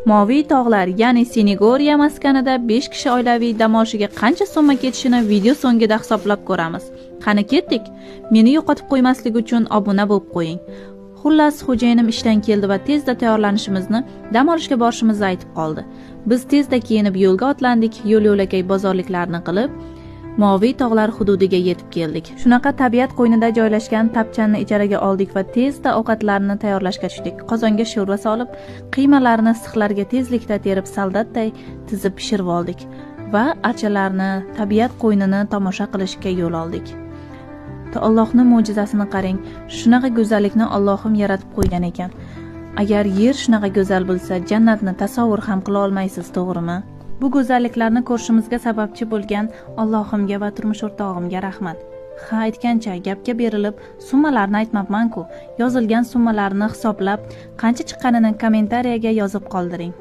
Moviy tog'lar, ya'ni Senegoriya maskanida 5 kishi oilaviy dam olishiga qancha so'mma ketishini video so'ngida hisoblab ko'ramiz. Qani ketdik? Meni yo'qotib qo'ymaslik uchun obuna bo'lib qo'ying. Xullas, xo'jayinim ishdan keldi va tezda tayyorlanishimizni, dam olishga borishimizni aytib qoldi. Biz tezda kiyinib yo'lga otlandik, yo'l-yo'lakay bozorliklarni qilib, Moviy tog'lar hududiga yetib keldik. Shunaqa tabiat qo'ynida joylashgan tapchanni ijaraga oldik va tezda ovqatlarni tayyorlashga tushdik. Qozonga sho'rva solib, qiymalarni sixlarga tezlikda terib soldatday tizib pishirib oldik va archalarni, tabiat qo'ynini tomosha qilishga yo'l oldik. Allohning mo'jizasini qarang. Shunaqa go'zallikni Allohim yaratib qo'ygan ekan. Agar yer shunaqa go'zal bo'lsa, jannatni tasavvur ham qila olmaysiz, to'g'rimi? Bu go'zalliklarni ko'rishimizga sababchi bo'lgan Allohimga va turmush o'rtog'imga rahmat. Ha, aytgancha gapga berilib, summalarni aytmabman-ku. Yozilgan summalarni hisoblab, qancha chiqqanini kommentariyaga yozib qoldiring.